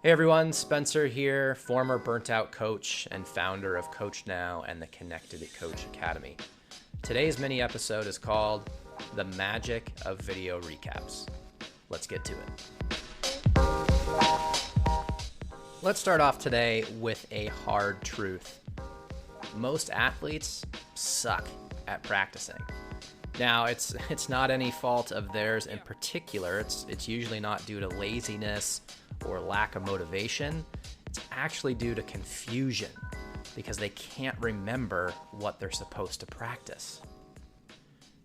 Hey everyone, Spencer here, former burnt out coach and founder of CoachNow and the Connected Coach Academy. Today's mini episode is called The Magic of Video Recaps. Let's get to it. Let's start off today with a hard truth. Most athletes suck at practicing. Now, it's not any fault of theirs in particular. It's usually not due to laziness or lack of motivation. It's actually due to confusion because they can't remember what they're supposed to practice.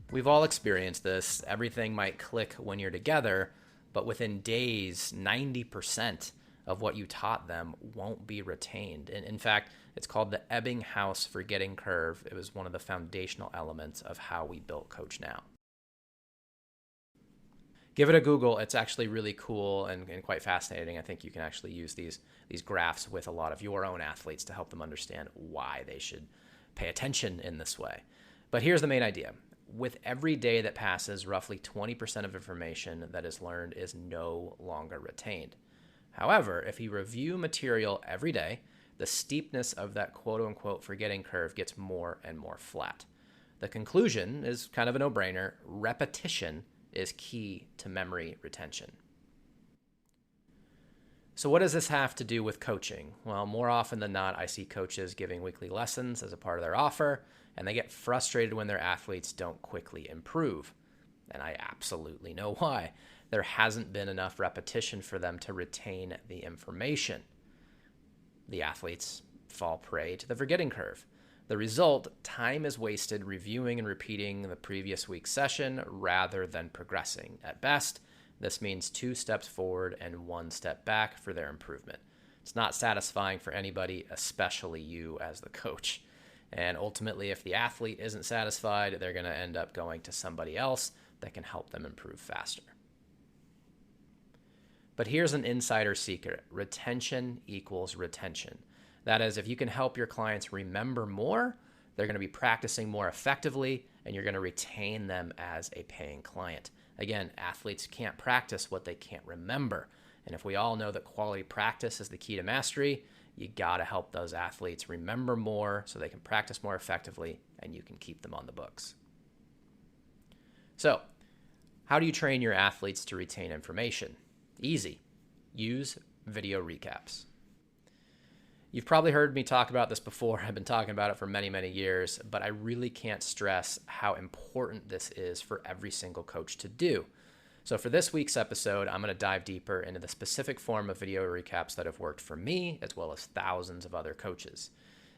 We've all experienced this. Everything might click when you're together, but within days, 90% of what you taught them won't be retained. And in fact, it's called the Ebbinghaus forgetting curve. It was one of the foundational elements of how we built CoachNow. Give it a Google. It's actually really cool and quite fascinating. I think you can actually use these graphs with a lot of your own athletes to help them understand why they should pay attention in this way. But here's the main idea. With every day that passes, roughly 20% of information that is learned is no longer retained. However, if you review material every day, the steepness of that quote-unquote forgetting curve gets more and more flat. The conclusion is kind of a no-brainer. Repetition is key to memory retention. So what does this have to do with coaching? Well, more often than not, I see coaches giving weekly lessons as a part of their offer, and they get frustrated when their athletes don't quickly improve. And I absolutely know why. There hasn't been enough repetition for them to retain the information. The athletes fall prey to the forgetting curve. The result, time is wasted reviewing and repeating the previous week's session rather than progressing. At best, this means 2 steps forward and 1 step back for their improvement. It's not satisfying for anybody, especially you as the coach. And ultimately, if the athlete isn't satisfied, they're going to end up going to somebody else that can help them improve faster. But here's an insider secret. Retention equals retention. That is, if you can help your clients remember more, they're going to be practicing more effectively, and you're going to retain them as a paying client. Again, athletes can't practice what they can't remember. And if we all know that quality practice is the key to mastery, you got to help those athletes remember more so they can practice more effectively, and you can keep them on the books. So, how do you train your athletes to retain information? Easy. Use video recaps. You've probably heard me talk about this before. I've been talking about it for many, many years, but I really can't stress how important this is for every single coach to do. So for this week's episode, I'm going to dive deeper into the specific form of video recaps that have worked for me, as well as thousands of other coaches.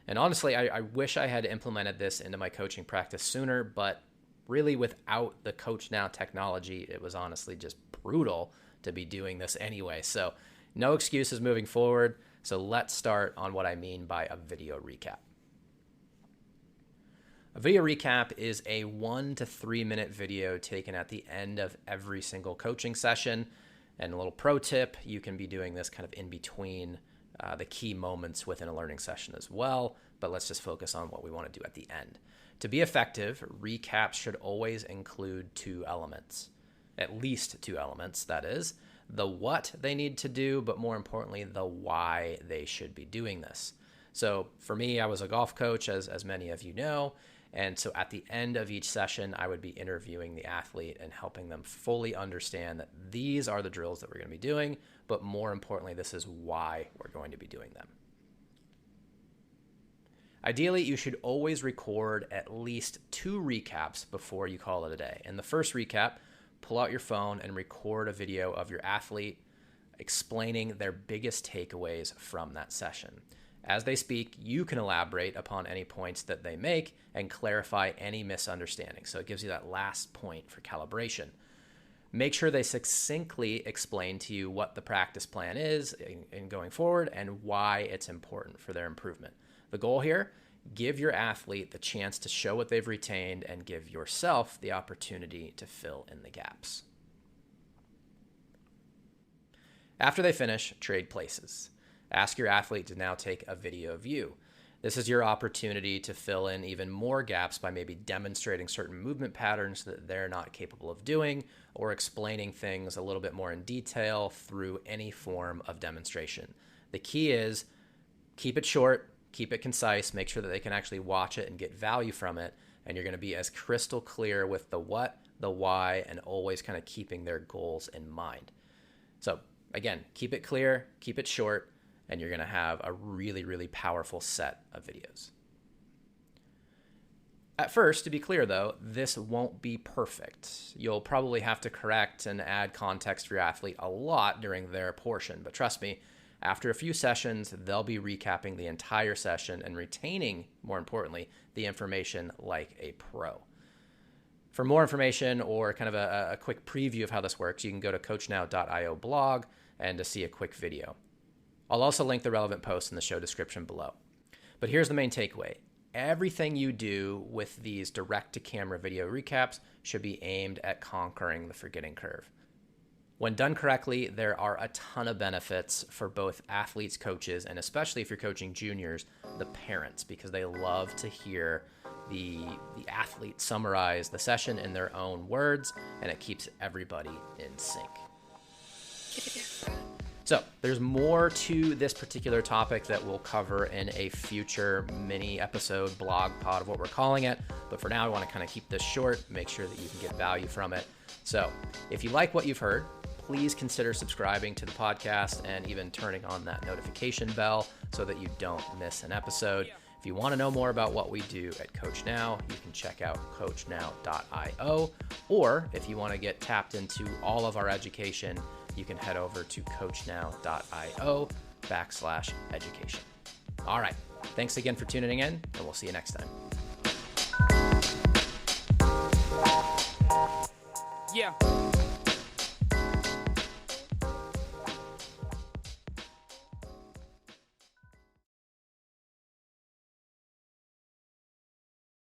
And honestly, I wish I had implemented this into my coaching practice sooner, but really without the CoachNow technology, it was honestly just brutal to be doing this anyway. So no excuses moving forward. So let's start on what I mean by a video recap. A video recap is a 1 to 3 minute video taken at the end of every single coaching session. And a little pro tip, you can be doing this kind of in between the key moments within a learning session as well, but let's just focus on what we want to do at the end. To be effective, recaps should always include 2 elements, at least 2 elements, that is. The what they need to do, but more importantly, the why they should be doing this. So for me, I was a golf coach, as many of you know, and so at the end of each session, I would be interviewing the athlete and helping them fully understand that these are the drills that we're going to be doing, but more importantly, this is why we're going to be doing them. Ideally, you should always record at least 2 recaps before you call it a day. In the first recap, pull out your phone and record a video of your athlete explaining their biggest takeaways from that session. As they speak, you can elaborate upon any points that they make and clarify any misunderstanding. So it gives you that last point for calibration. Make sure they succinctly explain to you what the practice plan is in going forward and why it's important for their improvement. The goal here, give your athlete the chance to show what they've retained and give yourself the opportunity to fill in the gaps. After they finish, trade places. Ask your athlete to now take a video of you. This is your opportunity to fill in even more gaps by maybe demonstrating certain movement patterns that they're not capable of doing, or explaining things a little bit more in detail through any form of demonstration. The key is keep it short, keep it concise, make sure that they can actually watch it and get value from it, and you're going to be as crystal clear with the what, the why, and always kind of keeping their goals in mind. So again, keep it clear, keep it short, and you're going to have a really, really powerful set of videos. At first, to be clear though, this won't be perfect. You'll probably have to correct and add context for your athlete a lot during their portion, but trust me, after a few sessions, they'll be recapping the entire session and retaining, more importantly, the information like a pro. For more information or kind of a quick preview of how this works, you can go to CoachNow.io blog and to see a quick video. I'll also link the relevant post in the show description below. But here's the main takeaway. Everything you do with these direct-to-camera video recaps should be aimed at conquering the forgetting curve. When done correctly, there are a ton of benefits for both athletes, coaches, and especially if you're coaching juniors, the parents, because they love to hear the athlete summarize the session in their own words, and it keeps everybody in sync. So there's more to this particular topic that we'll cover in a future mini episode, blog pod of what we're calling it. But for now, I want to kind of keep this short, make sure that you can get value from it. So if you like what you've heard, please consider subscribing to the podcast and even turning on that notification bell so that you don't miss an episode. If you want to know more about what we do at CoachNow, you can check out CoachNow.io. Or if you want to get tapped into all of our education, you can head over to CoachNow.io/education. All right. Thanks again for tuning in, and we'll see you next time. Yeah.